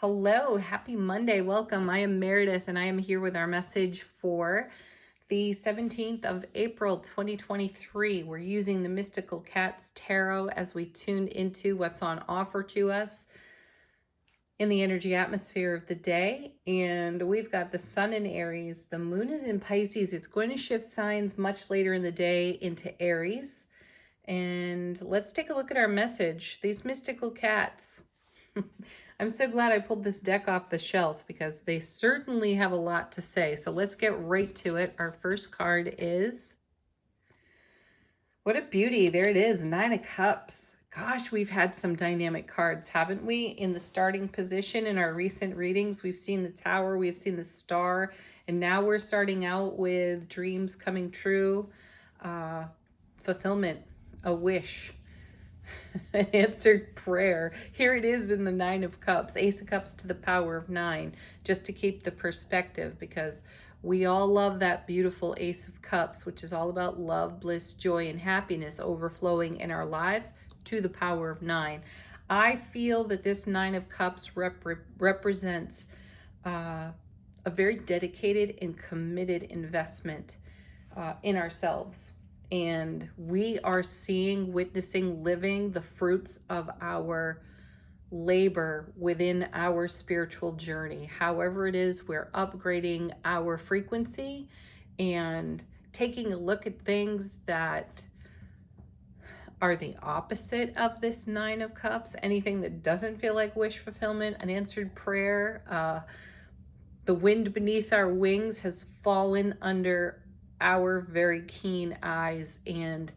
Hello, happy Monday. Welcome. I am Meredith and I am here with our message for the 17th of April 2023. We're using the Mystical Cats Tarot as we tune into what's on offer to us in the energy atmosphere of the day. And we've got the sun in Aries, the moon is in Pisces. It's going to shift signs much later in the day into Aries. And let's take a look at our message. These mystical cats. I'm so glad I pulled this deck off the shelf because they certainly have a lot to say. So let's get right to it. Our first card is, what a beauty. There it is, Nine of Cups. Gosh, we've had some dynamic cards, haven't we? In the starting position in our recent readings, we've seen the Tower, we've seen the Star, and now we're starting out with dreams coming true, fulfillment, a wish. An answered prayer. Here it is in the Nine of Cups, Ace of Cups to the power of 9, just to keep the perspective, because we all love that beautiful Ace of Cups, which is all about love, bliss, joy, and happiness overflowing in our lives to the power of 9. I feel that this Nine of Cups represents a very dedicated and committed investment in ourselves. And we are seeing, witnessing, living the fruits of our labor within our spiritual journey. However it is, we're upgrading our frequency and taking a look at things that are the opposite of this Nine of Cups. Anything that doesn't feel like wish fulfillment, an answered prayer. The wind beneath our wings has fallen under our very keen eyes, and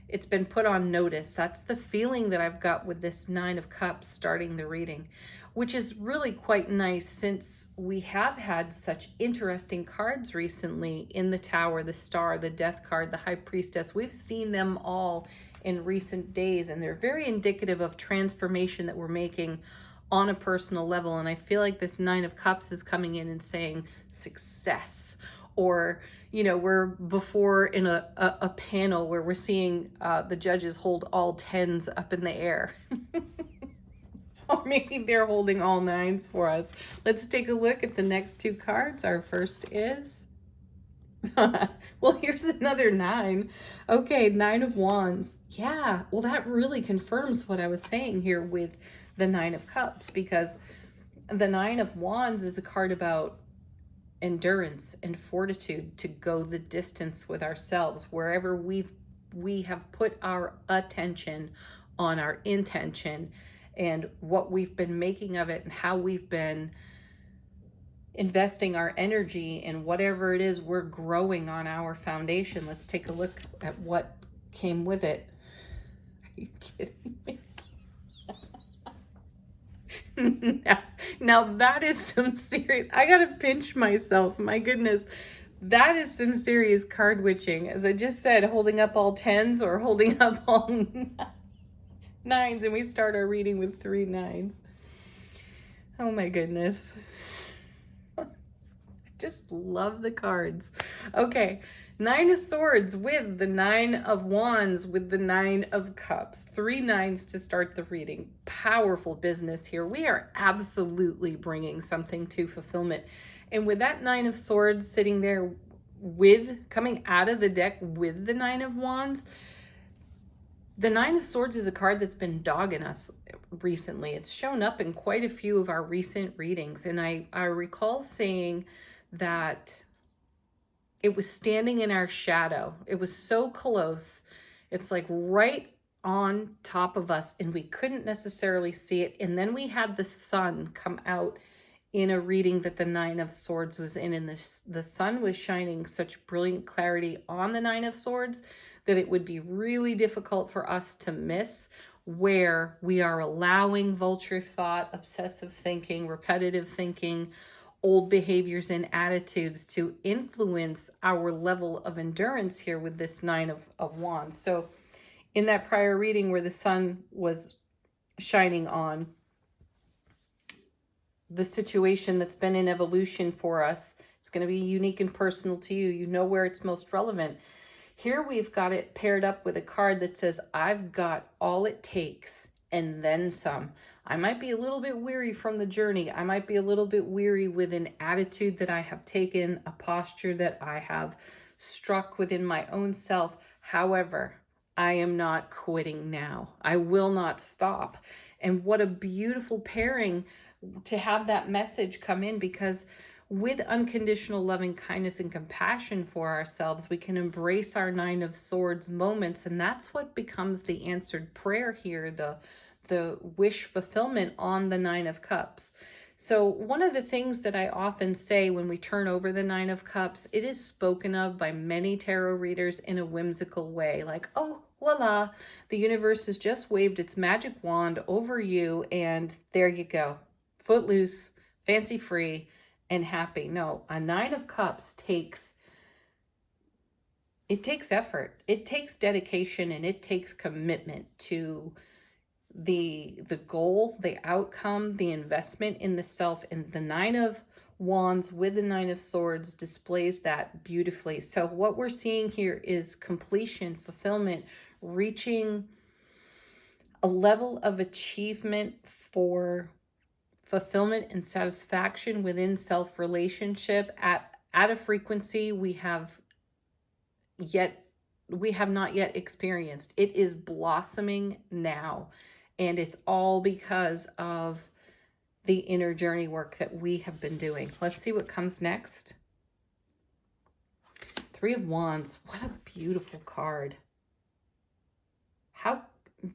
it's been put on notice. That's the feeling that I've got with this Nine of Cups starting the reading, which is really quite nice since we have had such interesting cards recently in the Tower, the Star, the Death card, the High Priestess. We've seen them all in recent days, and they're very indicative of transformation that we're making on a personal level. And I feel like this Nine of Cups is coming in and saying success, or we're before in a panel where we're seeing the judges hold all 10s up in the air. Or maybe they're holding all 9s for us. Let's take a look at the next two cards. Our first is, well, here's another 9. Okay, 9 of Wands. Yeah, well, that really confirms what I was saying here with the Nine of Cups, because the Nine of Wands is a card about endurance and fortitude to go the distance with ourselves, wherever we have put our attention on our intention and what we've been making of it and how we've been investing our energy in whatever it is we're growing on our foundation. Let's take a look at what came with it. Are you kidding me? Now that is some serious, I gotta pinch myself, my goodness. That is some serious card witching. As I just said, holding up all 10s or holding up all 9s, and we start our reading with 3 9s. Oh my goodness. I just love the cards. Okay, 9 of Swords with the 9 of Wands with the 9 of Cups. 3 9s to start the reading. Powerful business here. We are absolutely bringing something to fulfillment. And with that 9 of Swords sitting there coming out of the deck with the 9 of Wands, the 9 of Swords is a card that's been dogging us recently. It's shown up in quite a few of our recent readings. And I recall saying that it was standing in our shadow. It was so close. It's like right on top of us, and we couldn't necessarily see it. And then we had the sun come out in a reading that the 9 of Swords was in, and the sun was shining such brilliant clarity on the 9 of Swords that it would be really difficult for us to miss where we are allowing vulture thought, obsessive thinking, repetitive thinking, old behaviors and attitudes to influence our level of endurance here with this 9 of Wands. So in that prior reading where the sun was shining on the situation that's been in evolution for us, it's going to be unique and personal to you. You know where it's most relevant. Here we've got it paired up with a card that says, I've got all it takes and then some. I might be a little bit weary from the journey. I might be a little bit weary with an attitude that I have taken, a posture that I have struck within my own self. However, I am not quitting now. I will not stop. And what a beautiful pairing to have that message come in, because with unconditional loving kindness and compassion for ourselves, we can embrace our Nine of Swords moments. And that's what becomes the answered prayer here, the wish fulfillment on the Nine of Cups. So one of the things that I often say when we turn over the Nine of Cups, it is spoken of by many tarot readers in a whimsical way, like, oh, voila, the universe has just waved its magic wand over you, and there you go. Footloose, fancy free, and happy. No, a Nine of Cups takes effort. It takes dedication, and it takes commitment to the goal, the outcome, the investment in the self. And the Nine of Wands with the Nine of Swords displays that beautifully. So what we're seeing here is completion, fulfillment, reaching a level of achievement for fulfillment and satisfaction within self-relationship at a frequency we have not yet experienced. It is blossoming now, and it's all because of the inner journey work that we have been doing. Let's see what comes next. Three of Wands. What a beautiful card.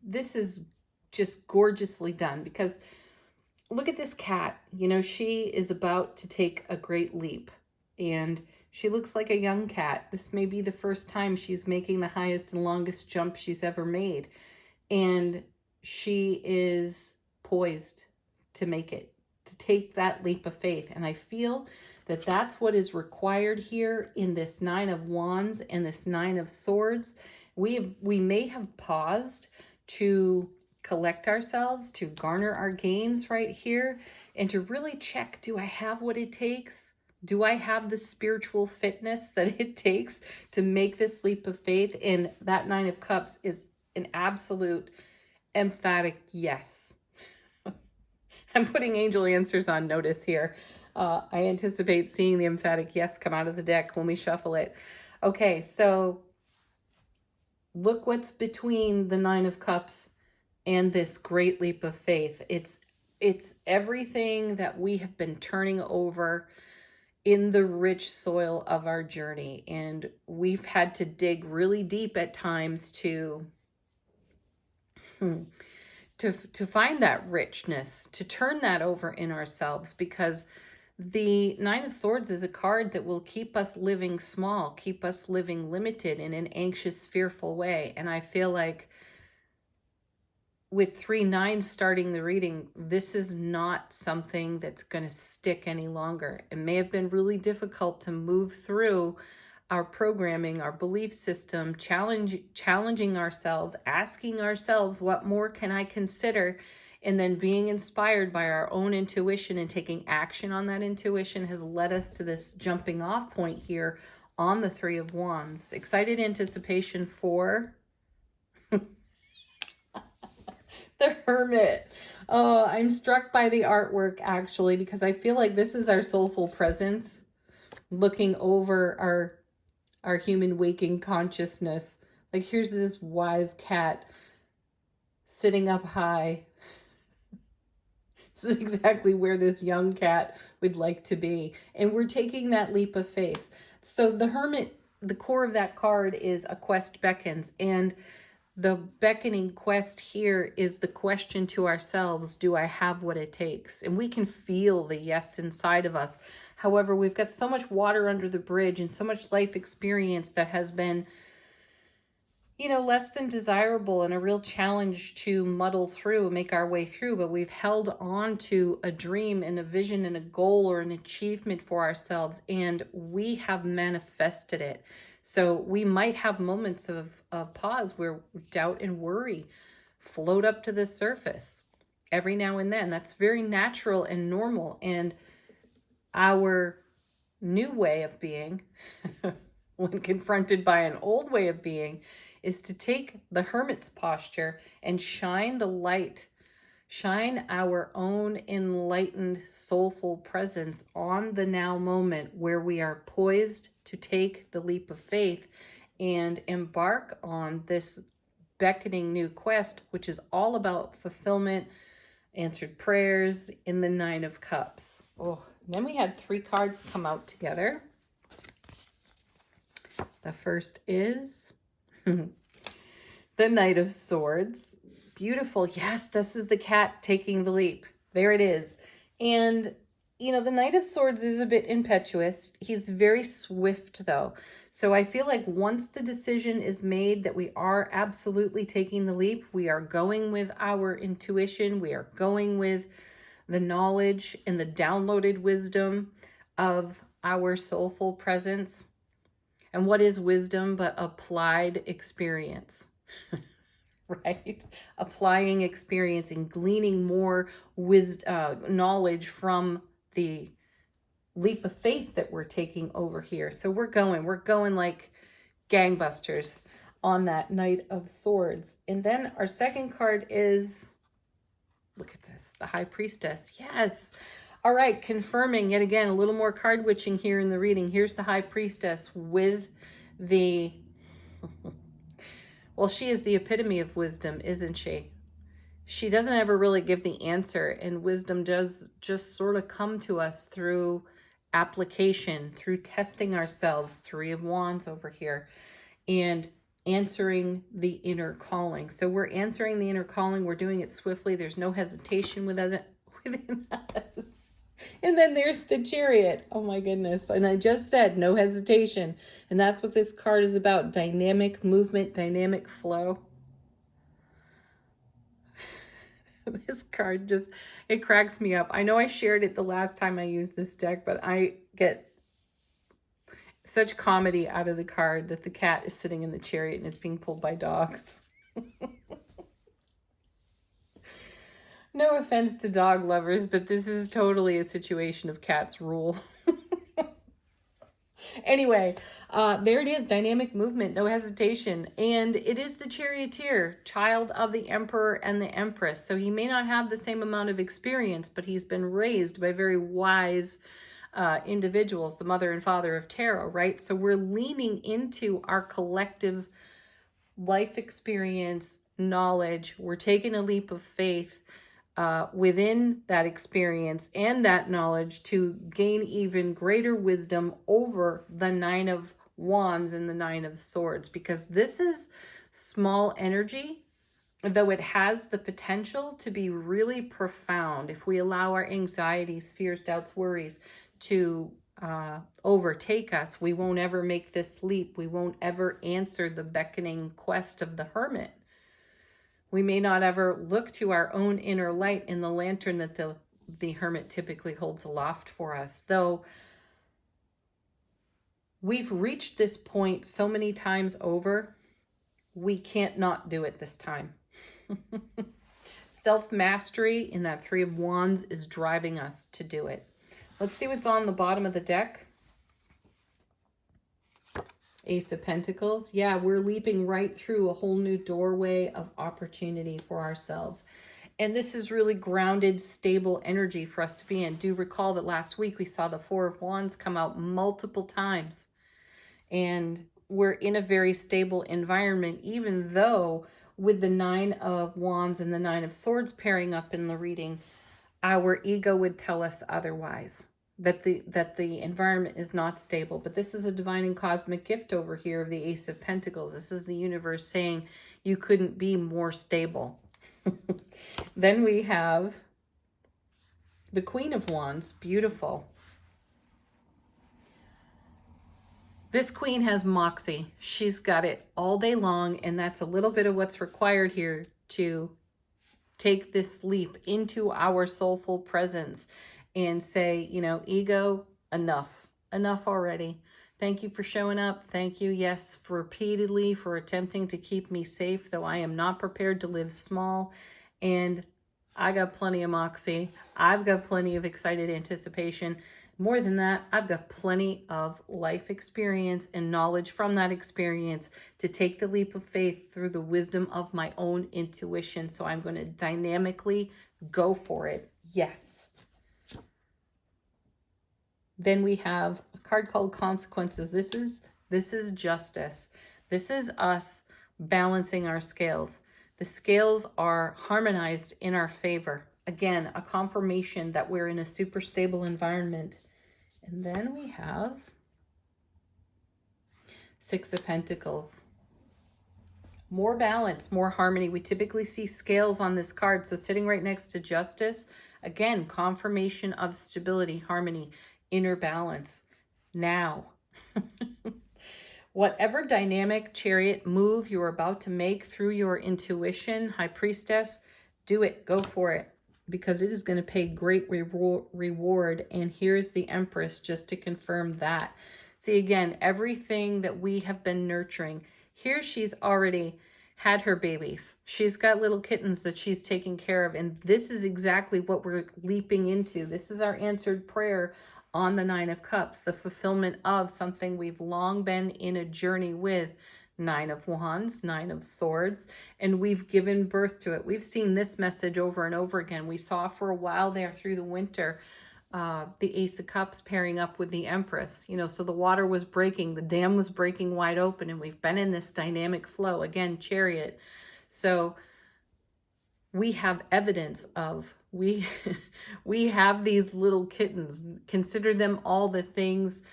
This is just gorgeously done, because look at this cat. You know, she is about to take a great leap, and she looks like a young cat. This may be the first time she's making the highest and longest jump she's ever made. And she is poised to make it, to take that leap of faith. And I feel that that's what is required here in this Nine of Wands and this Nine of Swords. We may have paused to collect ourselves, to garner our gains right here, and to really check, do I have what it takes? Do I have the spiritual fitness that it takes to make this leap of faith? And that Nine of Cups is an absolute emphatic yes. I'm putting angel answers on notice here. I anticipate seeing the emphatic yes come out of the deck when we shuffle it. Okay, so look what's between the Nine of Cups and this great leap of faith. It's everything that we have been turning over in the rich soil of our journey. And we've had to dig really deep at times to find that richness, to turn that over in ourselves, because the Nine of Swords is a card that will keep us living small, keep us living limited in an anxious, fearful way. And I feel like with 3 nines starting the reading, this is not something that's going to stick any longer. It may have been really difficult to move through our programming, our belief system, challenging ourselves, asking ourselves, what more can I consider? And then being inspired by our own intuition and taking action on that intuition has led us to this jumping off point here on the Three of Wands. Excited anticipation for the Hermit. Oh, I'm struck by the artwork, actually, because I feel like this is our soulful presence looking over our human waking consciousness. Like, here's this wise cat sitting up high. This is exactly where this young cat would like to be. And we're taking that leap of faith. So the Hermit, the core of that card is a quest beckons. And the beckoning quest here is the question to ourselves, do I have what it takes? And we can feel the yes inside of us. However, we've got so much water under the bridge and so much life experience that has been, you know, less than desirable and a real challenge to muddle through, make our way through. But we've held on to a dream and a vision and a goal or an achievement for ourselves, and we have manifested it. So we might have moments of pause where doubt and worry float up to the surface every now and then. That's very natural and normal. And our new way of being, when confronted by an old way of being, is to take the hermit's posture and shine the light, shine our own enlightened, soulful presence on the now moment where we are poised to take the leap of faith and embark on this beckoning new quest, which is all about fulfillment, answered prayers in the Nine of Cups. Oh, and then we had 3 cards come out together. The first is the Knight of Swords. Beautiful. Yes, this is the cat taking the leap. There it is. And, you know, the Knight of Swords is a bit impetuous. He's very swift, though. So I feel like once the decision is made that we are absolutely taking the leap, we are going with our intuition, we are going with the knowledge and the downloaded wisdom of our soulful presence. And what is wisdom but applied experience? Right? Applying experience and gleaning more knowledge from the leap of faith that we're taking over here. So we're going like gangbusters on that Knight of Swords. And then our second card is, look at this, the High Priestess. Yes. All right, confirming yet again, a little more card witching here in the reading. Here's the High Priestess with the, well, she is the epitome of wisdom, isn't she? She doesn't ever really give the answer, and wisdom does just sort of come to us through application, through testing ourselves. 3 of Wands over here, and answering the inner calling. So we're answering the inner calling. We're doing it swiftly. There's no hesitation within us. And then there's the Chariot. Oh my goodness. And I just said no hesitation. And that's what this card is about. Dynamic movement, dynamic flow. This card just, it cracks me up. I know I shared it the last time I used this deck, but I get such comedy out of the card that the cat is sitting in the chariot and it's being pulled by dogs. No offense to dog lovers, but this is totally a situation of cats rule. Anyway, there it is, dynamic movement, no hesitation. And it is the charioteer, child of the emperor and the empress. So he may not have the same amount of experience, but he's been raised by very wise individuals, the mother and father of tarot, right? So we're leaning into our collective life experience, knowledge. We're taking a leap of faith within that experience and that knowledge to gain even greater wisdom over the 9 of Wands and the 9 of Swords, because this is small energy, though it has the potential to be really profound if we allow our anxieties, fears, doubts, worries to overtake us. We won't ever make this leap. We won't ever answer the beckoning quest of the hermit. We may not ever look to our own inner light in the lantern that the hermit typically holds aloft for us. Though we've reached this point so many times over, we can't not do it this time. Self-mastery in that 3 of Wands is driving us to do it. Let's see what's on the bottom of the deck. Ace of Pentacles. Yeah, we're leaping right through a whole new doorway of opportunity for ourselves. And this is really grounded, stable energy for us to be in. Do recall that last week we saw the 4 of Wands come out multiple times. And we're in a very stable environment, even though with the 9 of Wands and the 9 of Swords pairing up in the reading, our ego would tell us otherwise. That the environment is not stable. But this is a divine and cosmic gift over here of the Ace of Pentacles. This is the universe saying you couldn't be more stable. Then we have the Queen of Wands. Beautiful. This queen has moxie. She's got it all day long, and that's a little bit of what's required here to take this leap into our soulful presence and say, you know, ego, enough already. Thank you for showing up. Thank you, yes, for repeatedly for attempting to keep me safe, though I am not prepared to live small. And I got plenty of moxie. I've got plenty of excited anticipation. More than that, I've got plenty of life experience and knowledge from that experience to take the leap of faith through the wisdom of my own intuition. So I'm going to dynamically go for it. Yes. Then we have a card called Consequences. This is justice. This is us balancing our scales. The scales are harmonized in our favor. Again, a confirmation that we're in a super stable environment. And then we have Six of Pentacles. More balance, more harmony. We typically see scales on this card. So sitting right next to Justice, again, confirmation of stability, harmony, inner balance. Now, whatever dynamic Chariot move you're about to make through your intuition, High Priestess, do it. Go for it, because it is going to pay great reward. And here's the Empress just to confirm that. See, again, everything that we have been nurturing. Here she's already had her babies. She's got little kittens that she's taking care of. And this is exactly what we're leaping into. This is our answered prayer on the Nine of Cups, the fulfillment of something we've long been in a journey with. Nine of Wands, Nine of Swords, and we've given birth to it. We've seen this message over and over again. We saw for a while there through the winter, the Ace of Cups pairing up with the Empress. You know, so the water was breaking, the dam was breaking wide open, and we've been in this dynamic flow. Again, Chariot. So we have evidence of, we have these little kittens. Consider them all the things.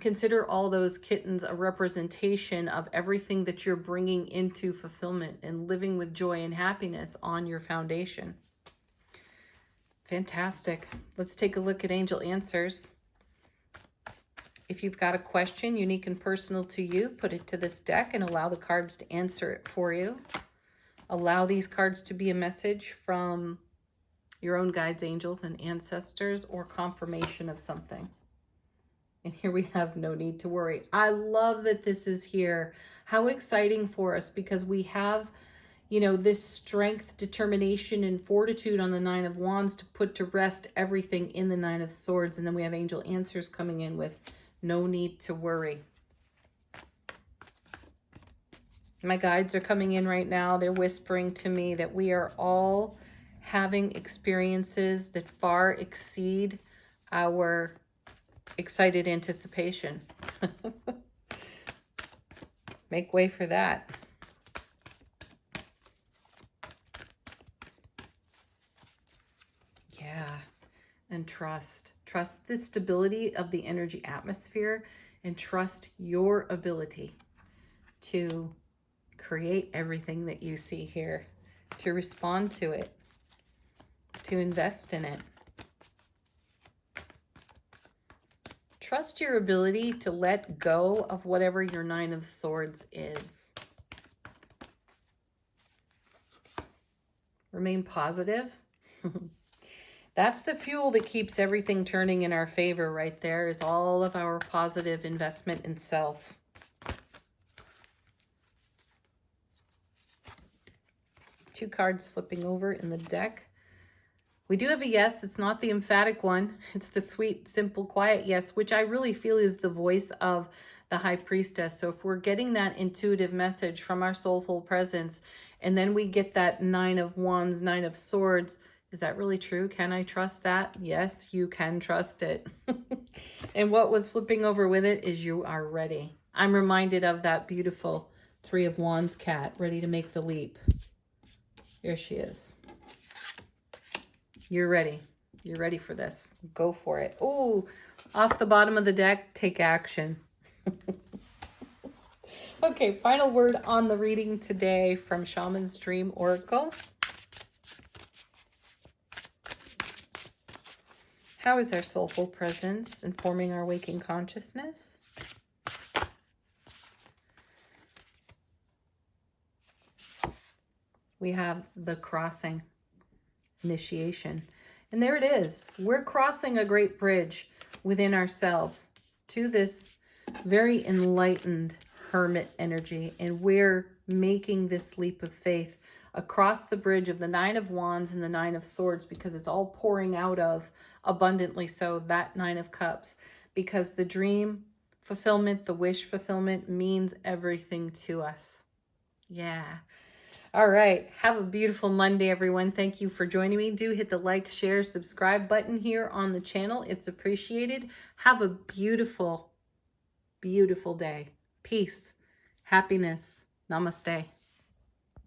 Consider all those kittens a representation of everything that you're bringing into fulfillment and living with joy and happiness on your foundation. Fantastic. Let's take a look at angel answers. If you've got a question unique and personal to you, put it to this deck and allow the cards to answer it for you. Allow these cards to be a message from your own guides, angels, and ancestors, or confirmation of something. And here we have no need to worry. I love that this is here. How exciting for us, because we have, you know, this strength, determination, and fortitude on the Nine of Wands to put to rest everything in the Nine of Swords. And then we have angel answers coming in with no need to worry. My guides are coming in right now. They're whispering to me that we are all having experiences that far exceed our excited anticipation. Make way for that. Yeah, and trust. Trust the stability of the energy atmosphere, and trust your ability to create everything that you see here, to respond to it, to invest in it. Trust your ability to let go of whatever your Nine of Swords is. Remain positive. That's the fuel that keeps everything turning in our favor right there, is all of our positive investment in self. Two cards flipping over in the deck. We do have a yes. It's not the emphatic one. It's the sweet, simple, quiet yes, which I really feel is the voice of the High Priestess. So if we're getting that intuitive message from our soulful presence, and then we get that Nine of Wands, Nine of Swords, is that really true? Can I trust that? Yes, you can trust it. And what was flipping over with it is you are ready. I'm reminded of that beautiful Three of Wands cat ready to make the leap. There she is. You're ready. You're ready for this. Go for it. Oh, off the bottom of the deck, take action. Okay, final word on the reading today from Shaman's Dream Oracle. How is our soulful presence informing our waking consciousness? We have the crossing, initiation. And there it is. We're crossing a great bridge within ourselves to this very enlightened hermit energy. And we're making this leap of faith across the bridge of the Nine of Wands and the Nine of Swords, because it's all pouring out of abundantly so that Nine of Cups, because the dream fulfillment, the wish fulfillment means everything to us. Yeah. All right. Have a beautiful Monday, everyone. Thank you for joining me. Do hit the like, share, subscribe button here on the channel. It's appreciated. Have a beautiful, beautiful day. Peace, happiness. Namaste.